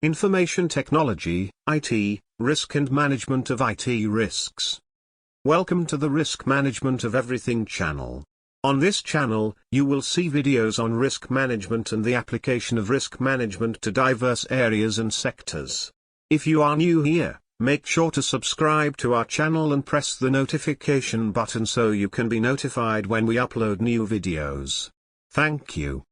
Information Technology, IT, Risk and Management of IT Risks. Welcome to the Risk Management of Everything channel. On this channel, you will see videos on risk management and the application of risk management to diverse areas and sectors. If you are new here, make sure to subscribe to our channel and press the notification button so you can be notified when we upload new videos. Thank you.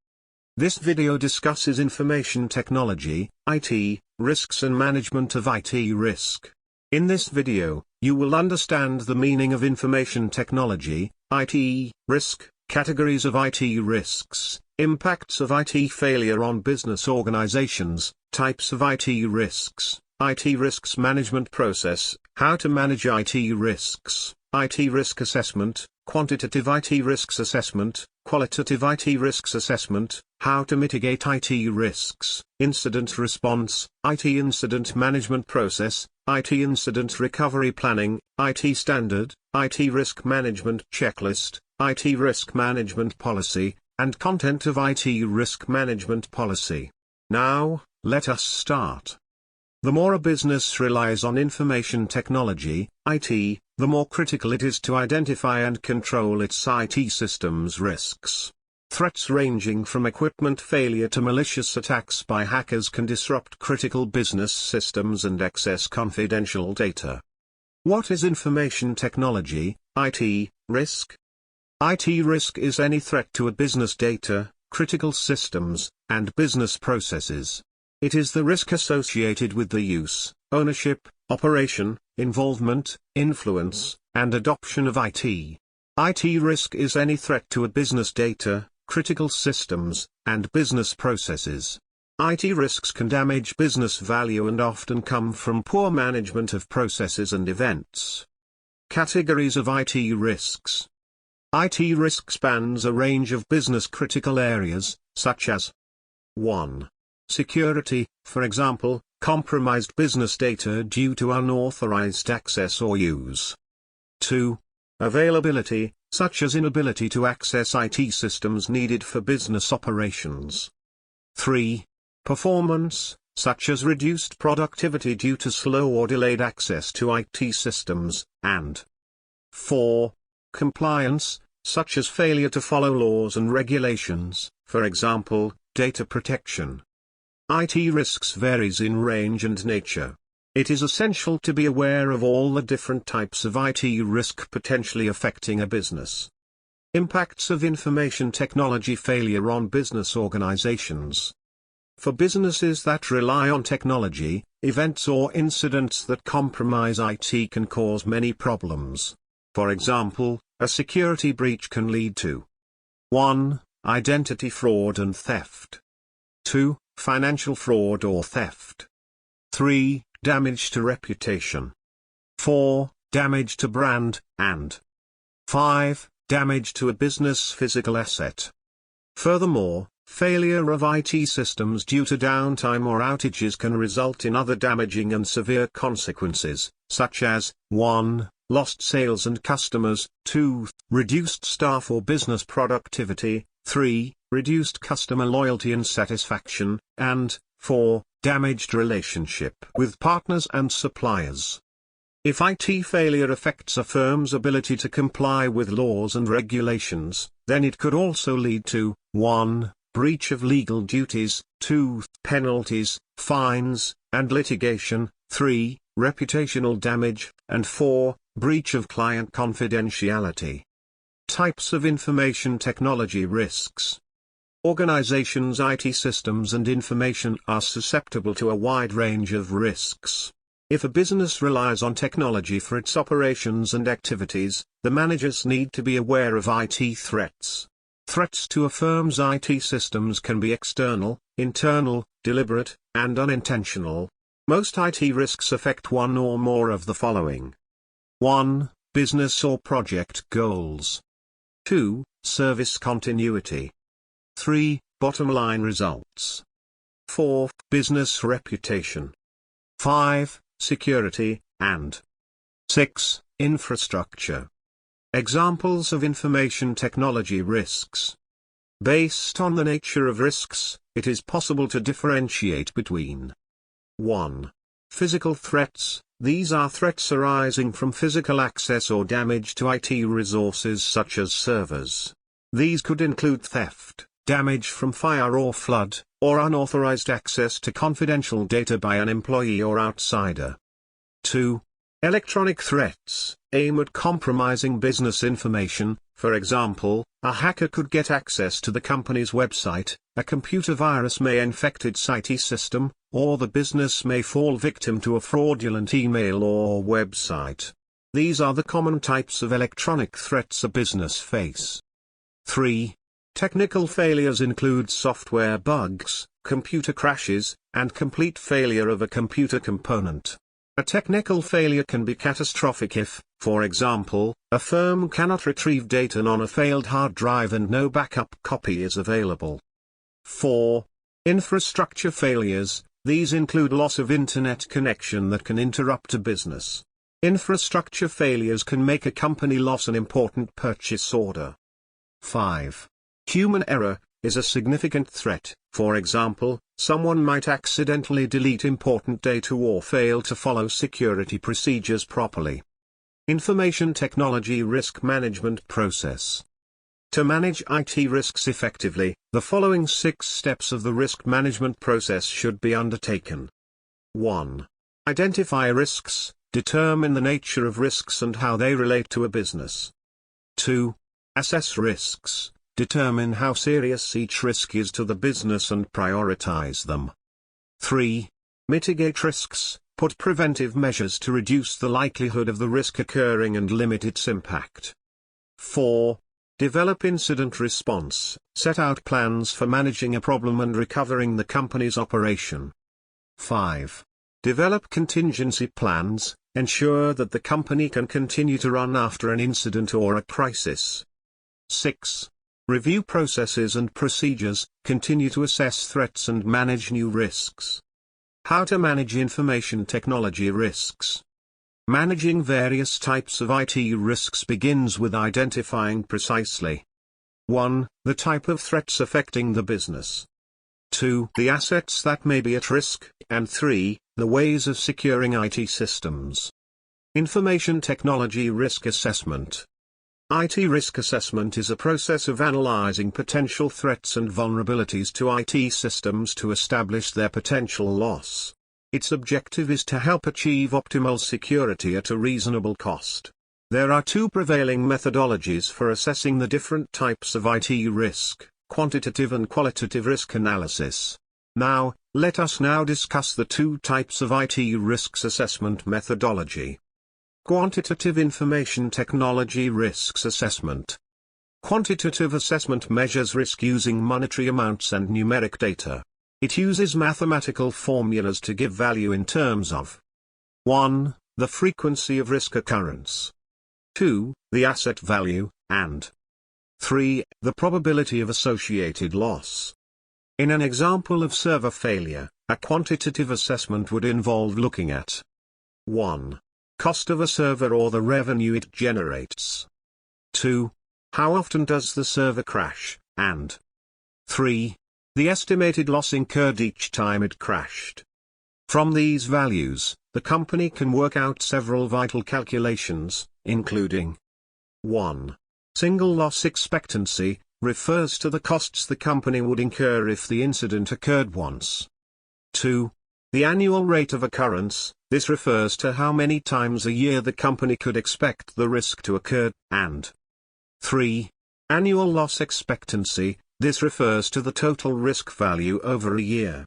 This video discusses information technology, IT, risks and management of IT risk. In this video, you will understand the meaning of information technology, IT, risk, categories of IT risks, impacts of IT failure on business organizations, types of IT risks, IT risks management process, how to manage IT risks, IT risk assessment, quantitative IT risks assessment, qualitative IT risks assessment, how to mitigate IT risks, incident response, IT incident management process, IT incident recovery planning, IT standard, IT risk management checklist, IT risk management policy, and content of IT risk management policy. Now, let us start. The more a business relies on information technology, IT, the more critical it is to identify and control its IT systems risks. Threats ranging from equipment failure to malicious attacks by hackers can disrupt critical business systems and access confidential data. What is information technology, IT, risk? IT risk is any threat to a business data, critical systems, and business processes. It is the risk associated with the use, ownership, operation, involvement, influence, and adoption of IT. IT risk is any threat to a business data, critical systems, and business processes. IT risks can damage business value and often come from poor management of processes and events. Categories of IT risks. IT risk spans a range of business-critical areas, such as 1. Security, for example, compromised business data due to unauthorized access or use. 2. Availability, such as inability to access IT systems needed for business operations. 3. Performance, such as reduced productivity due to slow or delayed access to IT systems, and 4. Compliance, such as failure to follow laws and regulations, for example, data protection. IT risks varies in range and nature. It is essential to be aware of all the different types of IT risk potentially affecting a business. Impacts of information technology failure on business organizations. For businesses that rely on technology, events or incidents that compromise IT can cause many problems. For example, a security breach can lead to 1. Identity fraud and theft. 2. Financial fraud or theft. 3. Damage to reputation. 4. Damage to brand, and 5. Damage to a business physical asset. Furthermore, failure of IT systems due to downtime or outages can result in other damaging and severe consequences, such as 1. Lost sales and customers, 2. Reduced staff or business productivity, 3. Reduced customer loyalty and satisfaction, and 4. Damaged relationship with partners and suppliers. If IT failure affects a firm's ability to comply with laws and regulations, then it could also lead to 1. Breach of legal duties, 2. Penalties, fines, and litigation, 3. Reputational damage, and 4. Breach of client confidentiality. Types of information technology risks. Organizations' IT systems and information are susceptible to a wide range of risks. If a business relies on technology for its operations and activities, the managers need to be aware of IT threats. Threats to a firm's IT systems can be external, internal, deliberate, and unintentional. Most IT risks affect one or more of the following. 1. Business or project goals. 2. Service continuity. 3. Bottom line results. 4. Business reputation. 5. Security, and 6. Infrastructure. Examples of information technology risks. Based on the nature of risks, it is possible to differentiate between 1. Physical threats. These are threats arising from physical access or damage to IT resources such as servers. These could include theft, damage from fire or flood, or unauthorized access to confidential data by an employee or outsider. 2. Electronic threats, aim at compromising business information. For example, a hacker could get access to the company's website, a computer virus may infect its IT system, or the business may fall victim to a fraudulent email or website. These are the common types of electronic threats a business face. 3. Technical failures include software bugs, computer crashes, and complete failure of a computer component. A technical failure can be catastrophic if, for example, a firm cannot retrieve data on a failed hard drive and no backup copy is available. 4. Infrastructure failures. These include loss of internet connection that can interrupt a business. Infrastructure failures can make a company lose an important purchase order. 5. Human error is a significant threat. For example, someone might accidentally delete important data or fail to follow security procedures properly. Information technology risk management process. To manage IT risks effectively, the following 6 steps of the risk management process should be undertaken. 1. Identify risks, determine the nature of risks and how they relate to a business. 2. Assess risks, determine how serious each risk is to the business and prioritize them. 3. Mitigate risks, put preventive measures to reduce the likelihood of the risk occurring and limit its impact. 4. Develop incident response, set out plans for managing a problem and recovering the company's operation. 5. Develop contingency plans, ensure that the company can continue to run after an incident or a crisis. 6. Review processes and procedures, continue to assess threats and manage new risks. How to manage information technology risks. Managing various types of IT risks begins with identifying precisely 1. The type of threats affecting the business. 2. The assets that may be at risk, and 3. The ways of securing IT systems. Information technology risk assessment. IT risk assessment is a process of analyzing potential threats and vulnerabilities to IT systems to establish their potential loss. Its objective is to help achieve optimal security at a reasonable cost. There are 2 prevailing methodologies for assessing the different types of IT risk, quantitative and qualitative risk analysis. Now, let us discuss the 2 types of IT risks assessment methodology. Quantitative information technology risks assessment. Quantitative assessment measures risk using monetary amounts and numeric data. It uses mathematical formulas to give value in terms of 1. The frequency of risk occurrence. 2. The asset value, and 3. The probability of associated loss. In an example of server failure, a quantitative assessment would involve looking at 1. Cost of a server or the revenue it generates. 2. How often does the server crash, and 3. The estimated loss incurred each time it crashed. From these values, the company can work out several vital calculations, including 1. Single loss expectancy, refers to the costs the company would incur if the incident occurred once. 2. The annual rate of occurrence, this refers to how many times a year the company could expect the risk to occur, and 3. Annual loss expectancy, this refers to the total risk value over a year.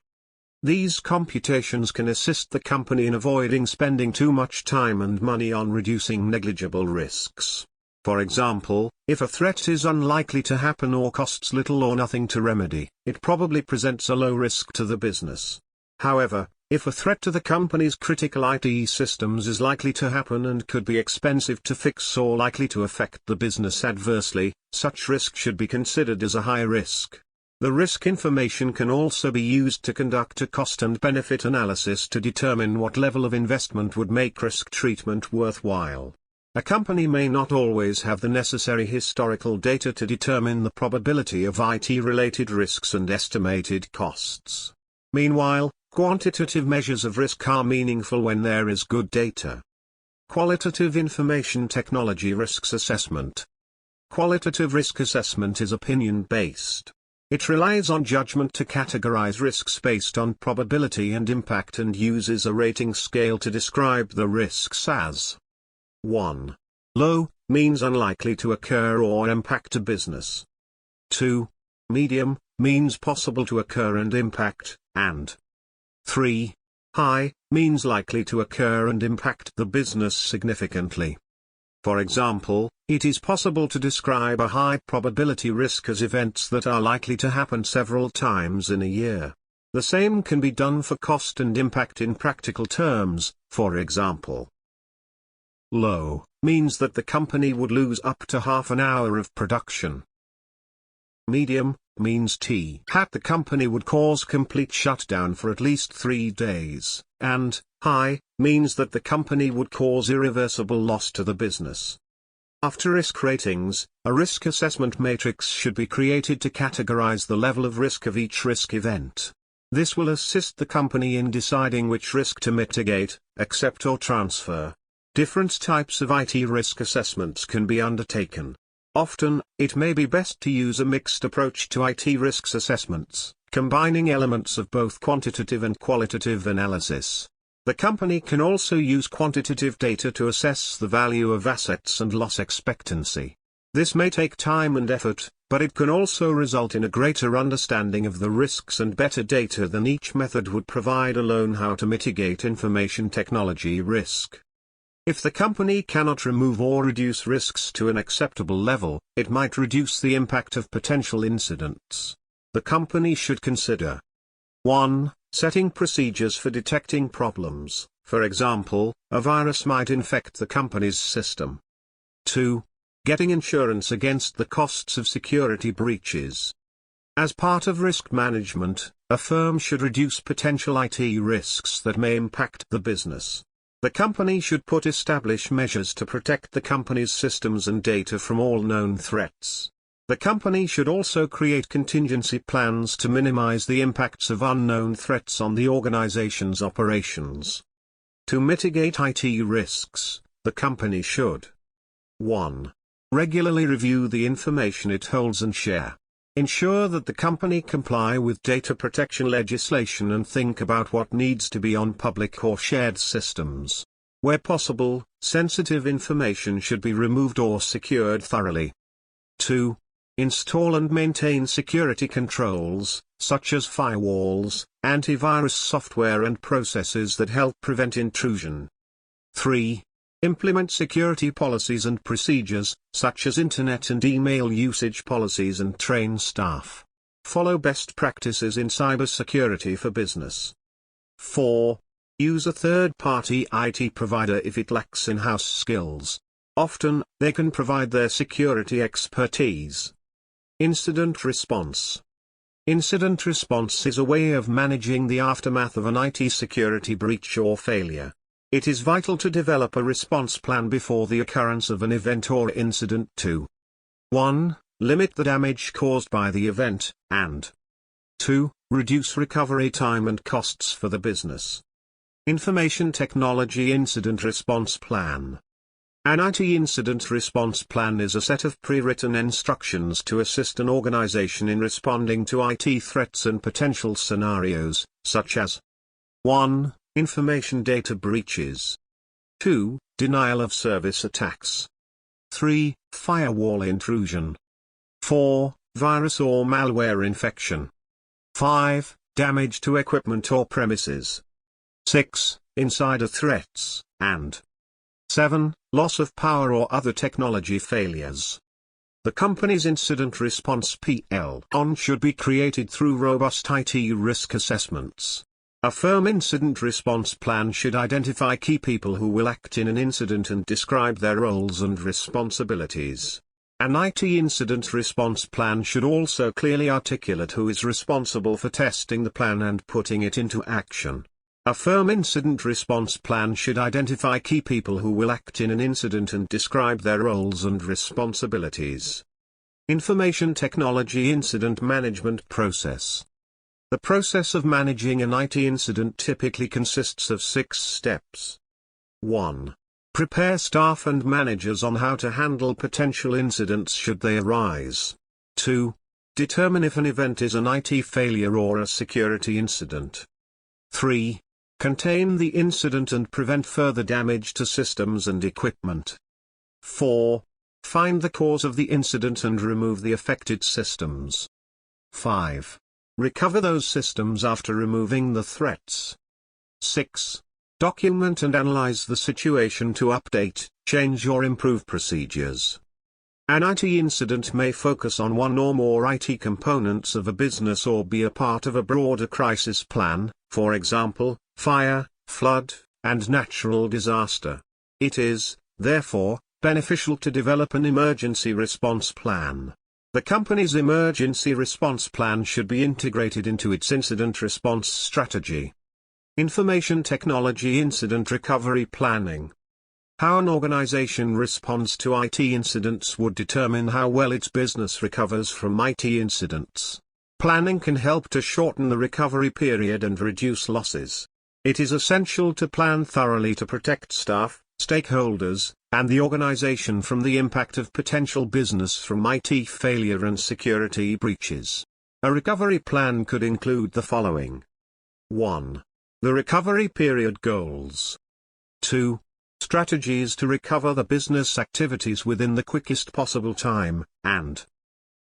These computations can assist the company in avoiding spending too much time and money on reducing negligible risks. For example, if a threat is unlikely to happen or costs little or nothing to remedy, it probably presents a low risk to the business. However, if a threat to the company's critical IT systems is likely to happen and could be expensive to fix or likely to affect the business adversely, such risk should be considered as a high risk. The risk information can also be used to conduct a cost and benefit analysis to determine what level of investment would make risk treatment worthwhile. A company may not always have the necessary historical data to determine the probability of IT-related risks and estimated costs. Meanwhile, Quantitative measures of risk are meaningful when there is good data. Qualitative information technology risks assessment. Qualitative risk assessment is opinion-based. It relies on judgment to categorize risks based on probability and impact and uses a rating scale to describe the risks as 1. Low, means unlikely to occur or impact a business. 2. Medium, means possible to occur and impact, and 3. High, means likely to occur and impact the business significantly. For example, it is possible to describe a high probability risk as events that are likely to happen several times in a year. The same can be done for cost and impact in practical terms, for example. Low, means that the company would lose up to half an hour of production. Medium, means the company would cause complete shutdown for at least 3 days, and high, means that the company would cause irreversible loss to the business. After risk ratings, a risk assessment matrix should be created to categorize the level of risk of each risk event. This will assist the company in deciding which risk to mitigate, accept or transfer. Different types of IT risk assessments can be undertaken. Often, it may be best to use a mixed approach to IT risks assessments, combining elements of both quantitative and qualitative analysis. The company can also use quantitative data to assess the value of assets and loss expectancy. This may take time and effort, but it can also result in a greater understanding of the risks and better data than each method would provide alone. How to mitigate information technology risk. If the company cannot remove or reduce risks to an acceptable level, it might reduce the impact of potential incidents. The company should consider 1. Setting procedures for detecting problems. For example, a virus might infect the company's system. 2. Getting insurance against the costs of security breaches. As part of risk management, a firm should reduce potential IT risks that may impact the business. The company should establish measures to protect the company's systems and data from all known threats. The company should also create contingency plans to minimize the impacts of unknown threats on the organization's operations. To mitigate IT risks, the company should 1. Regularly review the information it holds and share. Ensure that the company comply with data protection legislation and think about what needs to be on public or shared systems. Where possible, sensitive information should be removed or secured thoroughly. 2. Install and maintain security controls, such as firewalls, antivirus software and processes that help prevent intrusion. 3. Implement security policies and procedures, such as internet and email usage policies, and train staff. Follow best practices in cybersecurity for business. 4. Use a third-party IT provider if it lacks in-house skills. Often, they can provide their security expertise. Incident response. Incident response is a way of managing the aftermath of an IT security breach or failure. It is vital to develop a response plan before the occurrence of an event or incident to 1. Limit the damage caused by the event, and 2. Reduce recovery time and costs for the business. Information Technology Incident Response Plan. An IT incident response plan is a set of pre-written instructions to assist an organization in responding to IT threats and potential scenarios, such as 1. Information data breaches. 2. Denial of service attacks. 3. Firewall intrusion. 4. Virus or malware infection. 5. Damage to equipment or premises. 6. Insider threats, and 7. Loss of power or other technology failures. The company's incident response (PL) should be created through robust IT risk assessments. A firm incident response plan should identify key people who will act in an incident and describe their roles and responsibilities. An IT incident response plan should also clearly articulate who is responsible for testing the plan and putting it into action. A firm incident response plan should identify key people who will act in an incident and describe their roles and responsibilities. Information Technology Incident Management Process. The process of managing an IT incident typically consists of 6 steps. 1. Prepare staff and managers on how to handle potential incidents should they arise. 2. Determine if an event is an IT failure or a security incident. 3. Contain the incident and prevent further damage to systems and equipment. 4. Find the cause of the incident and remove the affected systems. 5. Recover those systems after removing the threats. 6. Document and analyze the situation to update, change or improve procedures. An IT incident may focus on one or more IT components of a business or be a part of a broader crisis plan, for example, fire, flood, and natural disaster. It is, therefore, beneficial to develop an emergency response plan. The company's emergency response plan should be integrated into its incident response strategy. Information technology incident recovery planning. How an organization responds to IT incidents would determine how well its business recovers from IT incidents. Planning can help to shorten the recovery period and reduce losses. It is essential to plan thoroughly to protect staff, stakeholders, and the organization from the impact of potential business from IT failure and security breaches. A recovery plan could include the following. 1. The recovery period goals. 2. Strategies to recover the business activities within the quickest possible time, and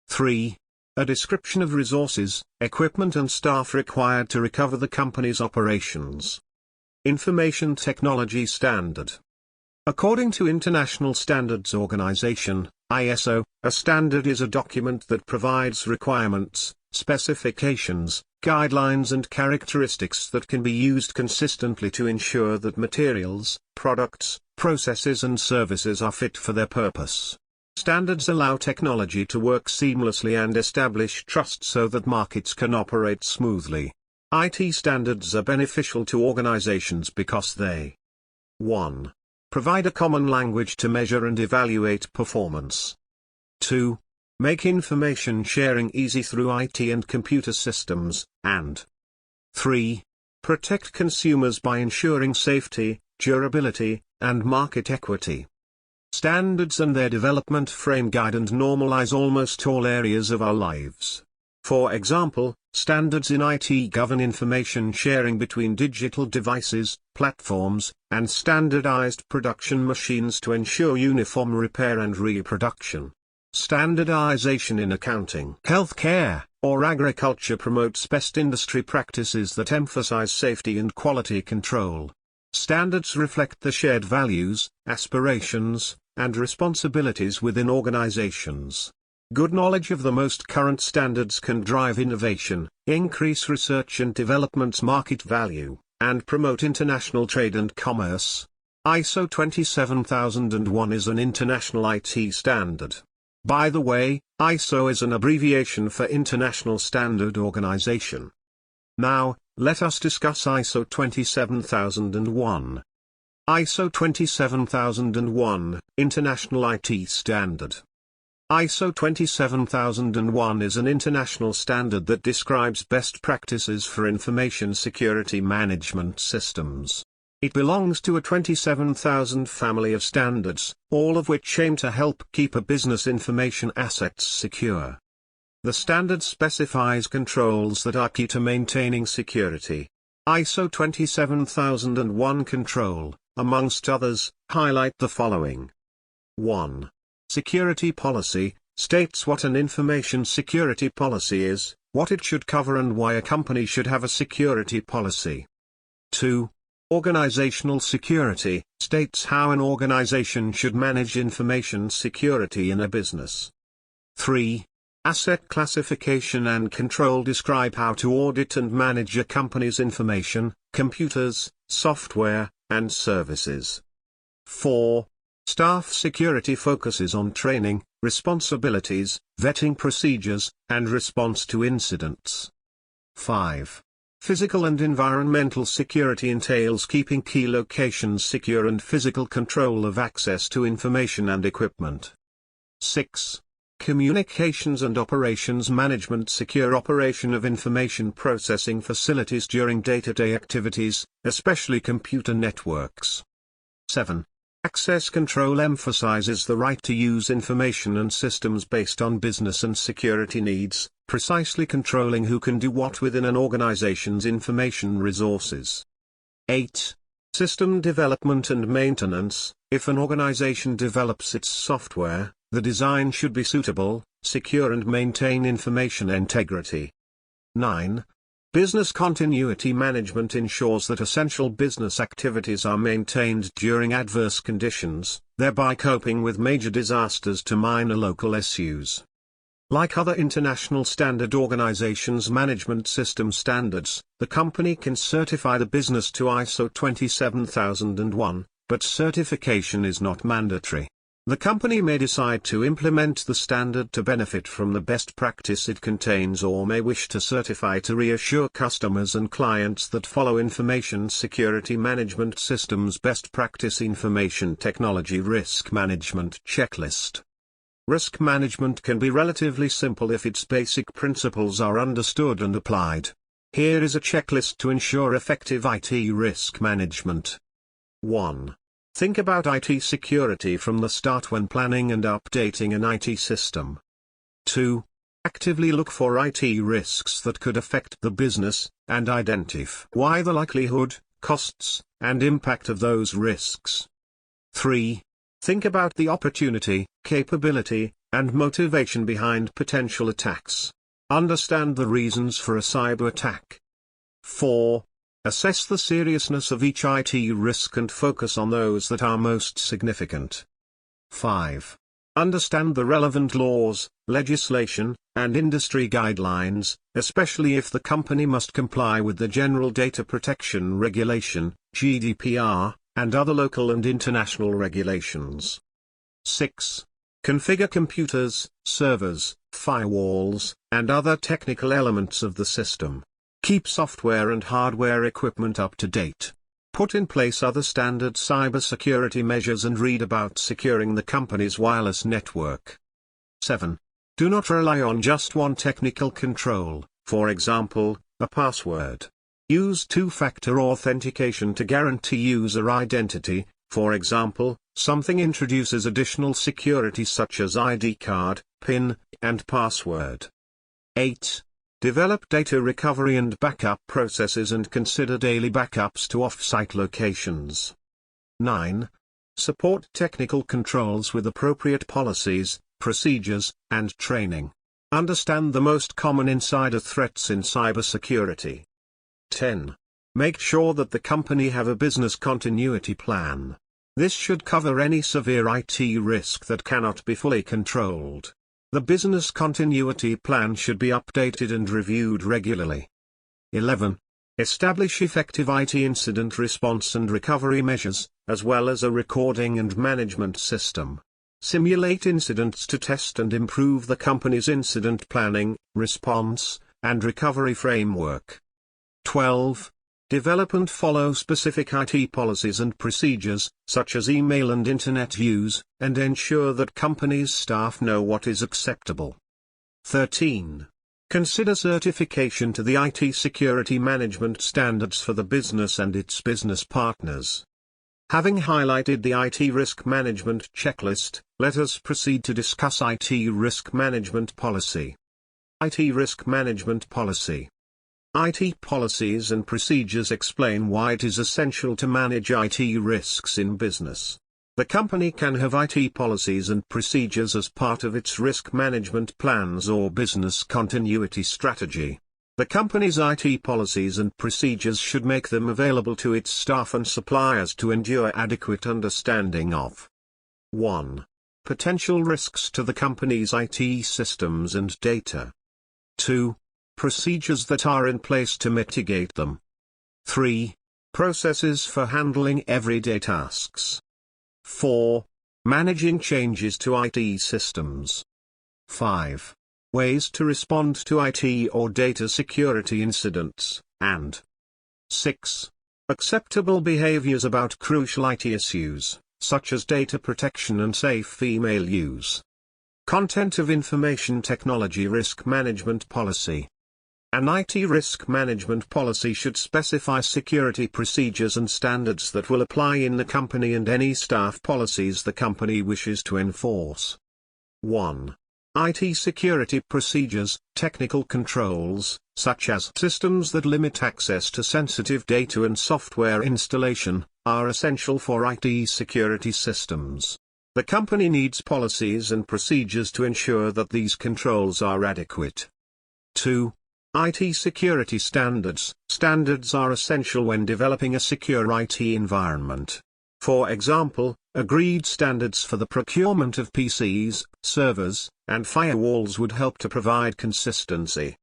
3. A description of resources, equipment and staff required to recover the company's operations. Information Technology Standard. According to International Standards Organization, ISO, a standard is a document that provides requirements, specifications, guidelines and characteristics that can be used consistently to ensure that materials, products, processes and services are fit for their purpose. Standards allow technology to work seamlessly and establish trust so that markets can operate smoothly. IT standards are beneficial to organizations because they 1. Provide a common language to measure and evaluate performance. 2. Make information sharing easy through IT and computer systems, and 3. Protect consumers by ensuring safety, durability, and market equity. Standards and their development frame guide and normalize almost all areas of our lives. For example, standards in IT govern information sharing between digital devices, platforms, and standardized production machines to ensure uniform repair and reproduction. Standardization in accounting, healthcare, or agriculture promotes best industry practices that emphasize safety and quality control. Standards reflect the shared values, aspirations, and responsibilities within organizations. Good knowledge of the most current standards can drive innovation, increase research and development's market value, and promote international trade and commerce. ISO 27001 is an international IT standard. By the way, ISO is an abbreviation for International Standard Organization. Now, let us discuss ISO 27001. ISO 27001, International IT Standard. ISO 27001 is an international standard that describes best practices for information security management systems. It belongs to a 27,000 family of standards, all of which aim to help keep a business information assets secure. The standard specifies controls that are key to maintaining security. ISO 27001 control, amongst others, highlight the following. 1. Security policy, states what an information security policy is, what it should cover and why a company should have a security policy. 2. Organizational security, states how an organization should manage information security in a business. 3. Asset classification and control describe how to audit and manage a company's information, computers, software, and services. 4. Staff security focuses on training, responsibilities, vetting procedures, and response to incidents. 5. Physical and environmental security entails keeping key locations secure and physical control of access to information and equipment. 6. Communications and operations management, secure operation of information processing facilities during day-to-day activities, especially computer networks. 7. Access control emphasizes the right to use information and systems based on business and security needs, precisely controlling who can do what within an organization's information resources. 8. System development and maintenance. If an organization develops its software, the design should be suitable, secure and maintain information integrity. 9. Business continuity management ensures that essential business activities are maintained during adverse conditions, thereby coping with major disasters to minor local issues. Like other international standard organizations' management system standards, the company can certify the business to ISO 27001, but certification is not mandatory. The company may decide to implement the standard to benefit from the best practice it contains, or may wish to certify to reassure customers and clients that follow information security management systems best practice. Information technology risk management checklist. Risk management can be relatively simple if its basic principles are understood and applied. Here is a checklist to ensure effective IT risk management. 1. Think about IT security from the start when planning and updating an IT system. 2. Actively look for IT risks that could affect the business, and identify the likelihood, costs, and impact of those risks. 3. Think about the opportunity, capability, and motivation behind potential attacks. Understand the reasons for a cyber attack. 4. Assess the seriousness of each IT risk and focus on those that are most significant. 5. Understand the relevant laws, legislation, and industry guidelines, especially if the company must comply with the General Data Protection Regulation, GDPR, and other local and international regulations. 6. Configure computers, servers, firewalls, and other technical elements of the system. Keep software and hardware equipment up to date. Put in place other standard cybersecurity measures and read about securing the company's wireless network. 7. Do not rely on just one technical control, for example, a password. Use two-factor authentication to guarantee user identity, for example, something introduces additional security such as ID card, PIN, and password. 8. Develop data recovery and backup processes and consider daily backups to off-site locations. 9. Support technical controls with appropriate policies, procedures, and training. Understand the most common insider threats in cybersecurity. 10. Make sure that the company have a business continuity plan. This should cover any severe IT risk that cannot be fully controlled. The business continuity plan should be updated and reviewed regularly. 11. Establish effective IT incident response and recovery measures, as well as a recording and management system. Simulate incidents to test and improve the company's incident planning, response, and recovery framework. 12. Develop and follow specific IT policies and procedures, such as email and internet use, and ensure that company's staff know what is acceptable. 13. Consider certification to the IT security management standards for the business and its business partners. Having highlighted the IT risk management checklist, let us proceed to discuss IT risk management policy. IT risk management policy. IT policies and procedures explain why it is essential to manage IT risks in business. The company can have IT policies and procedures as part of its risk management plans or business continuity strategy. The company's IT policies and procedures should make them available to its staff and suppliers to ensure adequate understanding of 1. Potential risks to the company's IT systems and data. 2. Procedures that are in place to mitigate them. 3. Processes for handling everyday tasks. 4. Managing changes to IT systems. 5. Ways to respond to IT or data security incidents, and 6. Acceptable behaviors about crucial IT issues, such as data protection and safe email use. Content of Information Technology Risk Management Policy. An IT risk management policy should specify security procedures and standards that will apply in the company and any staff policies the company wishes to enforce. 1. IT security procedures. Technical controls, such as systems that limit access to sensitive data and software installation, are essential for IT security systems. The company needs policies and procedures to ensure that these controls are adequate. 2. IT security standards. Standards are essential when developing a secure IT environment. For example, agreed standards for the procurement of PCs, servers, and firewalls would help to provide consistency.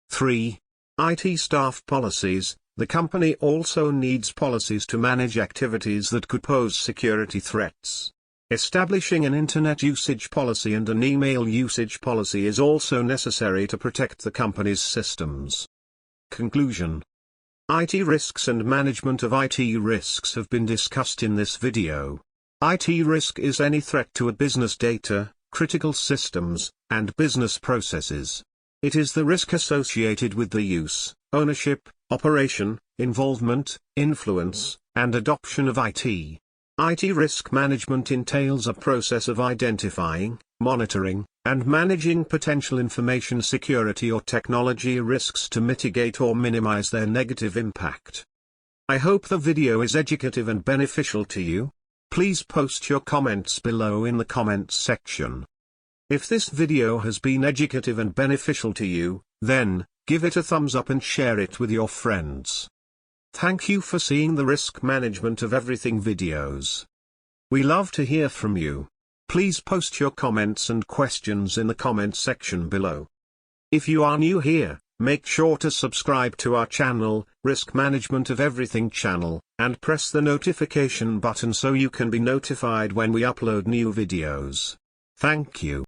3. IT staff policies. The company also needs policies to manage activities that could pose security threats. Establishing an internet usage policy and an email usage policy is also necessary to protect the company's systems. Conclusion. IT risks and management of IT risks have been discussed in this video. IT risk is any threat to a business data, critical systems, and business processes. It is the risk associated with the use, ownership, operation, involvement, influence, and adoption of IT. IT risk management entails a process of identifying, monitoring, and managing potential information security or technology risks to mitigate or minimize their negative impact. I hope the video is educative and beneficial to you. Please post your comments below in the comments section. If this video has been educative and beneficial to you, then give it a thumbs up and share it with your friends. Thank you for seeing the Risk Management of Everything videos. We love to hear from you. Please post your comments and questions in the comment section below. If you are new here, make sure to subscribe to our channel, Risk Management of Everything channel, and press the notification button so you can be notified when we upload new videos. Thank you.